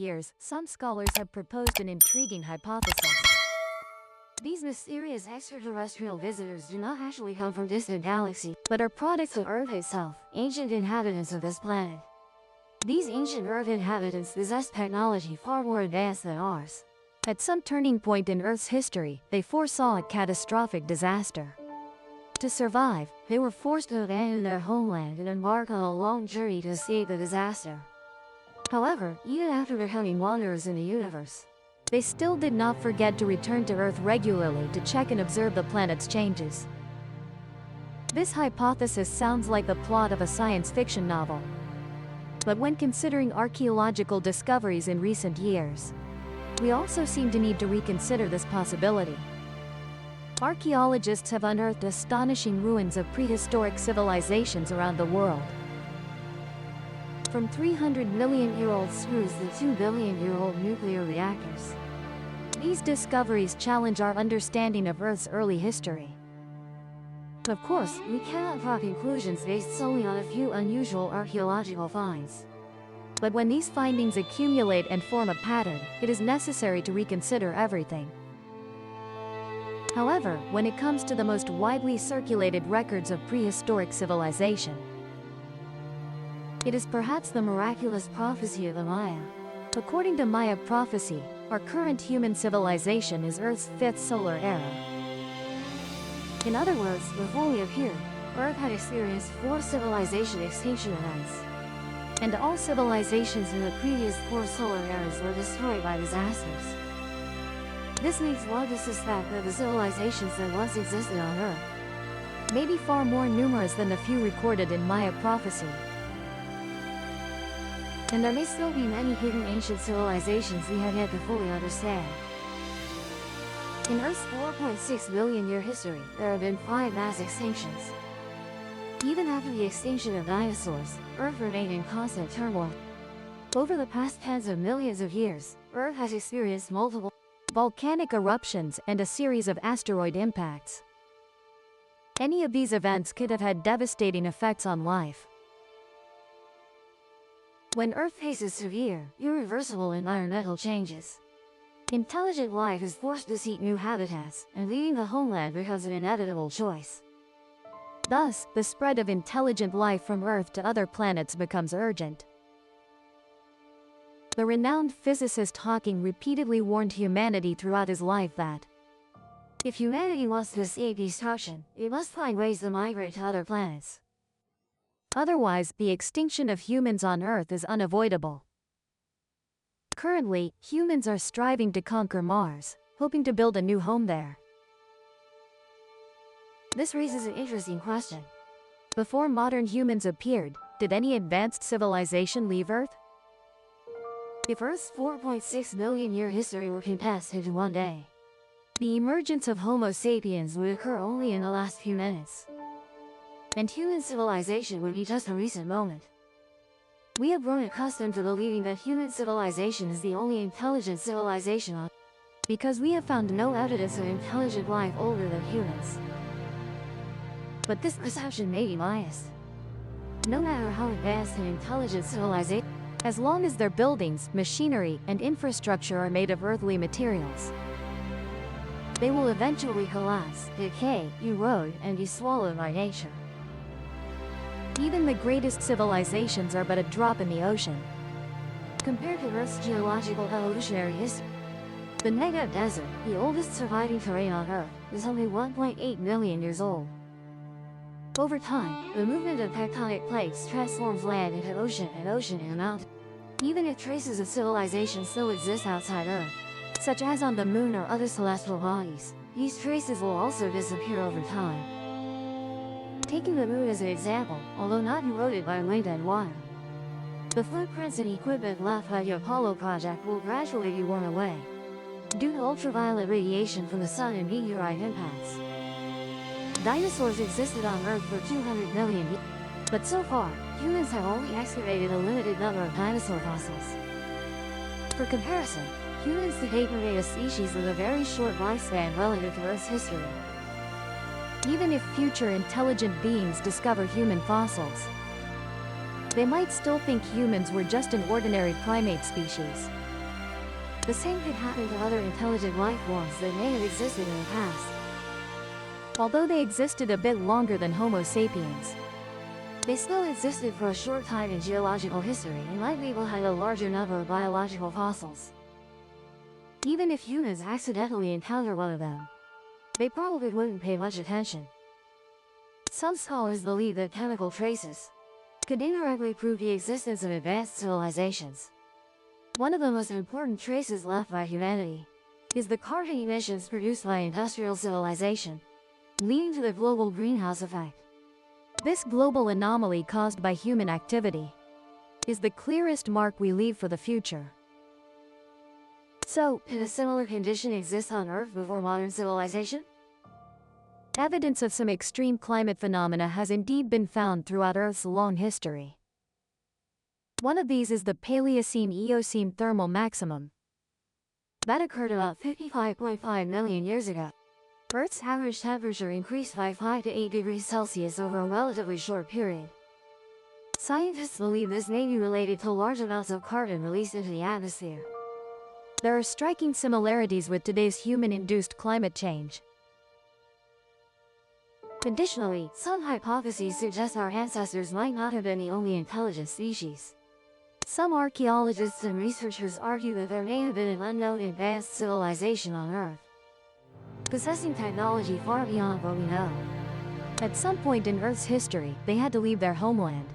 years, some scholars have proposed an intriguing hypothesis. These mysterious extraterrestrial visitors do not actually come from distant galaxies, but are products of Earth itself, ancient inhabitants of this planet. These ancient Earth inhabitants possess technology far more advanced than ours. At some turning point in Earth's history, they foresaw a catastrophic disaster. To survive, they were forced to abandon their homeland and embark on a long journey to escape the disaster. However, even after becoming wanderers in the universe, they still did not forget to return to Earth regularly to check and observe the planet's changes. This hypothesis sounds like the plot of a science fiction novel. But when considering archaeological discoveries in recent years, we also seem to need to reconsider this possibility. Archaeologists have unearthed astonishing ruins of prehistoric civilizations around the world. From 300-million-year-old screws to 2-billion-year-old nuclear reactors. These discoveries challenge our understanding of Earth's early history. Of course, we cannot draw conclusions based solely on a few unusual archaeological finds. But when these findings accumulate and form a pattern, it is necessary to reconsider everything. However, when it comes to the most widely circulated records of prehistoric civilization, it is perhaps the miraculous prophecy of the Maya. According to Maya prophecy, our current human civilization is Earth's fifth solar era. In other words, before we appeared, Earth had experienced 4 civilization extinction events. And all civilizations in the previous 4 solar eras were destroyed by disasters. This leads one to suspect that the civilizations that once existed on Earth may be far more numerous than the few recorded in Maya prophecy. And there may still be many hidden ancient civilizations we have yet to fully understand. In Earth's 4.6 billion-year history, there have been 5 mass extinctions. Even after the extinction of dinosaurs, Earth remained in constant turmoil. Over the past tens of millions of years, Earth has experienced multiple volcanic eruptions and a series of asteroid impacts. Any of these events could have had devastating effects on life. When Earth faces severe, irreversible environmental changes, intelligent life is forced to seek new habitats, and leaving the homeland becomes an inevitable choice. Thus, the spread of intelligent life from Earth to other planets becomes urgent. The renowned physicist Hawking repeatedly warned humanity throughout his life that if humanity wants to escape destruction, it must find ways to migrate to other planets. Otherwise, the extinction of humans on Earth is unavoidable. Currently, humans are striving to conquer Mars, hoping to build a new home there. This raises an interesting question. Before modern humans appeared, did any advanced civilization leave Earth? If Earth's 4.6 billion-year history were condensed into one day, the emergence of Homo sapiens would occur only in the last few minutes. And human civilization would be just a recent moment. We have grown accustomed to believing that human civilization is the only intelligent civilization on Earth, because we have found no evidence of intelligent life older than humans. But this perception may be biased. No matter how advanced an intelligent civilization, as long as their buildings, machinery, and infrastructure are made of earthly materials, they will eventually collapse, decay, erode, and be swallowed by nature. Even the greatest civilizations are but a drop in the ocean. Compared to Earth's geological evolutionary history, the Negev Desert, the oldest surviving terrain on Earth, is only 1.8 million years old. Over time, the movement of tectonic plates transforms land into ocean and ocean into mountain. Even if traces of civilization still exist outside Earth, such as on the Moon or other celestial bodies, these traces will also disappear over time. Taking the Moon as an example, although not eroded by wind and water, the footprints and equipment left by the Apollo project will gradually be worn away, due to ultraviolet radiation from the Sun and meteorite impacts. Dinosaurs existed on Earth for 200 million years, but so far, humans have only excavated a limited number of dinosaur fossils. For comparison, humans today remain a species with a very short lifespan relative to Earth's history. Even if future intelligent beings discover human fossils, they might still think humans were just an ordinary primate species. The same could happen to other intelligent life forms that may have existed in the past. Although they existed a bit longer than Homo sapiens, they still existed for a short time in geological history and likely will have a larger number of biological fossils. Even if humans accidentally encounter one of them, they probably wouldn't pay much attention. Some scholars believe that chemical traces could indirectly prove the existence of advanced civilizations. One of the most important traces left by humanity is the carbon emissions produced by industrial civilization, leading to the global greenhouse effect. This global anomaly caused by human activity is the clearest mark we leave for the future. So, did a similar condition exist on Earth before modern civilization? Evidence of some extreme climate phenomena has indeed been found throughout Earth's long history. One of these is the Paleocene-Eocene thermal maximum that occurred about 55.5 million years ago. Earth's average temperature increased by 5 to 8 degrees Celsius over a relatively short period. Scientists believe this may be related to large amounts of carbon released into the atmosphere. There are striking similarities with today's human-induced climate change. Additionally, some hypotheses suggest our ancestors might not have been the only intelligent species. Some archaeologists and researchers argue that there may have been an unknown advanced civilization on Earth, possessing technology far beyond what we know. At some point in Earth's history, they had to leave their homeland.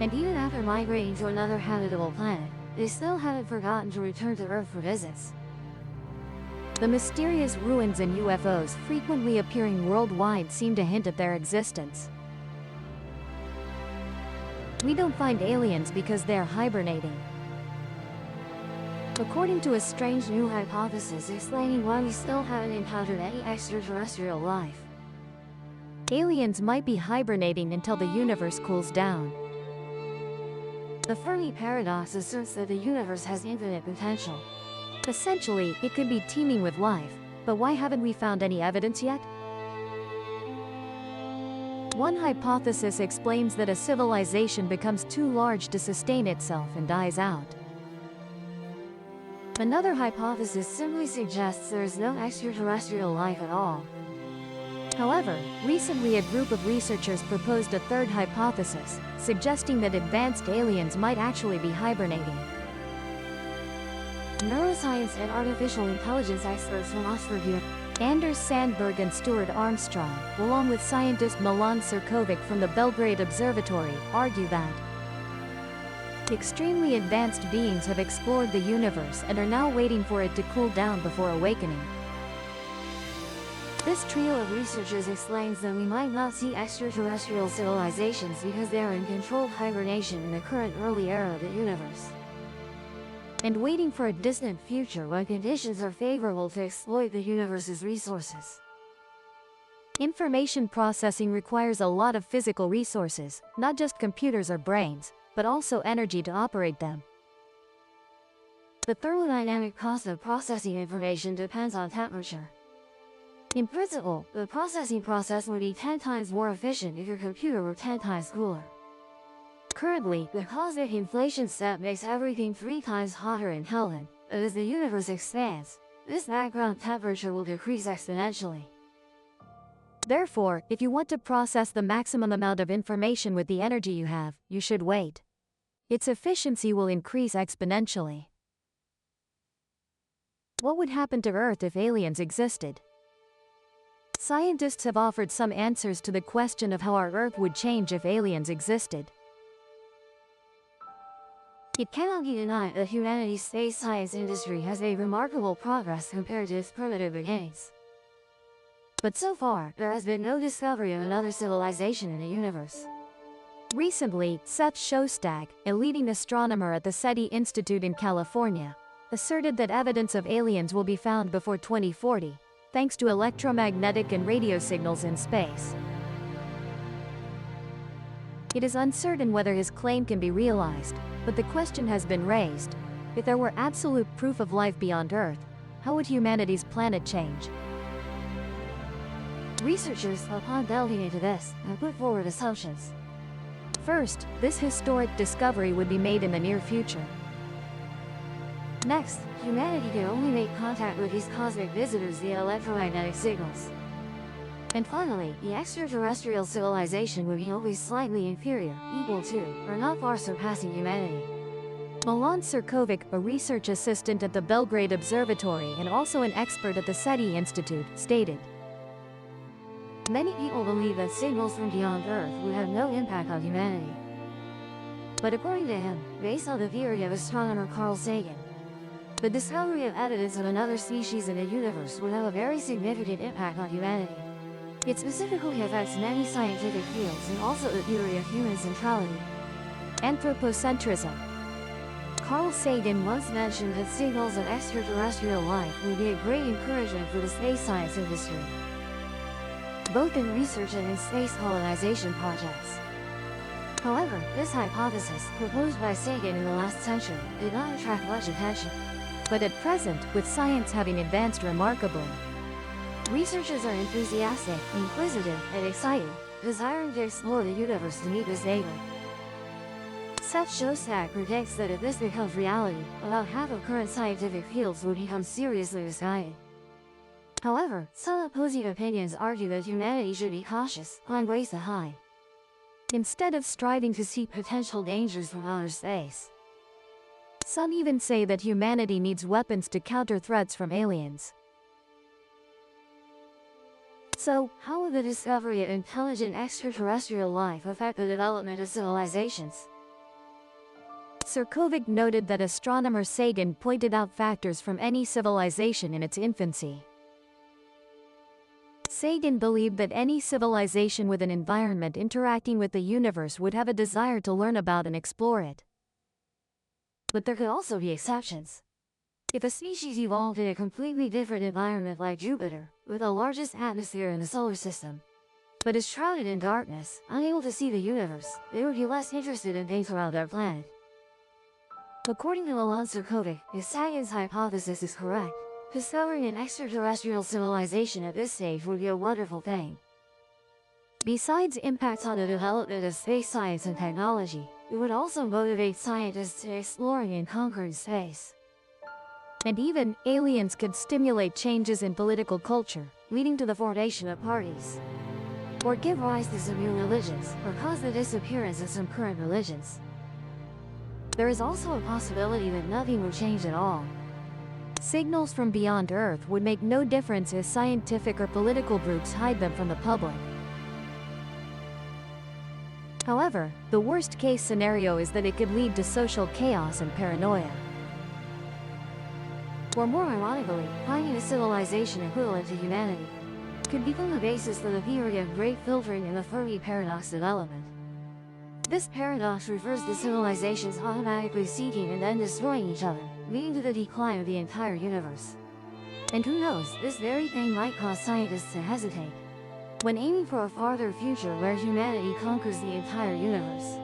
And even after migrating to another habitable planet, they still haven't forgotten to return to Earth for visits. The mysterious ruins and UFOs frequently appearing worldwide seem to hint at their existence. We don't find aliens because they are hibernating. According to a strange new hypothesis explaining why we still haven't encountered any extraterrestrial life, aliens might be hibernating until the universe cools down. The Fermi paradox asserts that the universe has infinite potential. Essentially, it could be teeming with life, but why haven't we found any evidence yet? One hypothesis explains that a civilization becomes too large to sustain itself and dies out. Another hypothesis simply suggests there is no extraterrestrial life at all. However, recently a group of researchers proposed a third hypothesis, suggesting that advanced aliens might actually be hibernating. Neuroscience and artificial intelligence experts from Oxford University, Anders Sandberg and Stuart Armstrong, along with scientist Milan Cirkovic from the Belgrade Observatory, argue that extremely advanced beings have explored the universe and are now waiting for it to cool down before awakening. This trio of researchers explains that we might not see extraterrestrial civilizations because they are in controlled hibernation in the current early era of the universe, and waiting for a distant future when conditions are favorable to exploit the universe's resources. Information processing requires a lot of physical resources, not just computers or brains, but also energy to operate them. The thermodynamic cost of processing information depends on temperature. In principle, the processing process would be 10 times more efficient if your computer were 10 times cooler. Currently, the cosmic inflation step makes everything 3 times hotter in Kelvin, but as the universe expands, this background temperature will decrease exponentially. Therefore, if you want to process the maximum amount of information with the energy you have, you should wait. Its efficiency will increase exponentially. What would happen to Earth if aliens existed? Scientists have offered some answers to the question of how our Earth would change if aliens existed. It cannot be denied that humanity's space science industry has made remarkable progress compared to its primitive beginnings. But so far, there has been no discovery of another civilization in the universe. Recently, Seth Shostak, a leading astronomer at the SETI Institute in California, asserted that evidence of aliens will be found before 2040, thanks to electromagnetic and radio signals in space. It is uncertain whether his claim can be realized, but the question has been raised: if there were absolute proof of life beyond Earth, how would humanity's planet change? Researchers, upon delving into this, have put forward assumptions. First, this historic discovery would be made in the near future. Next, humanity can only make contact with these cosmic visitors via electromagnetic signals. And finally, the extraterrestrial civilization would be always slightly inferior, equal to, or not far surpassing humanity. Milan Cirkovic, a research assistant at the Belgrade Observatory and also an expert at the SETI Institute, stated, "Many people believe that signals from beyond Earth would have no impact on humanity. But according to him, based on the theory of astronomer Carl Sagan, the discovery of evidence of another species in the universe would have a very significant impact on humanity. It specifically affects many scientific fields and also the theory of human centrality, anthropocentrism." Carl Sagan once mentioned that signals of extraterrestrial life would be a great encouragement for the space science industry, both in research and in space colonization projects. However, this hypothesis, proposed by Sagan in the last century, did not attract much attention. But at present, with science having advanced remarkably, researchers are enthusiastic, inquisitive, and excited, desiring to explore the universe to meet this neighbor. Seth Shostak predicts that if this becomes reality, about half of current scientific fields will become seriously misguided. However, some opposing opinions argue that humanity should be cautious, find ways to hide, instead of striving to see potential dangers from outer space. Some even say that humanity needs weapons to counter threats from aliens. So, how will the discovery of intelligent extraterrestrial life affect the development of civilizations? Cirkovic noted that astronomer Sagan pointed out factors from any civilization in its infancy. Sagan believed that any civilization with an environment interacting with the universe would have a desire to learn about and explore it. But there could also be exceptions. If a species evolved in a completely different environment like Jupiter, with the largest atmosphere in the solar system, but is shrouded in darkness, unable to see the universe, they would be less interested in things around our planet. According to Milan Cirkovic, if Sagan's hypothesis is correct, discovering an extraterrestrial civilization at this stage would be a wonderful thing. Besides impacts on the development of space science and technology, it would also motivate scientists to exploring and conquering space. And even, aliens could stimulate changes in political culture, leading to the formation of parties, or give rise to some new religions, or cause the disappearance of some current religions. There is also a possibility that nothing will change at all. Signals from beyond Earth would make no difference if scientific or political groups hide them from the public. However, the worst-case scenario is that it could lead to social chaos and paranoia. Or more ironically, finding a civilization equivalent to humanity could become the basis for the theory of great filtering in the Fermi paradox development. This paradox refers to civilizations automatically seeking and then destroying each other, leading to the decline of the entire universe. And who knows, this very thing might cause scientists to hesitate when aiming for a farther future where humanity conquers the entire universe.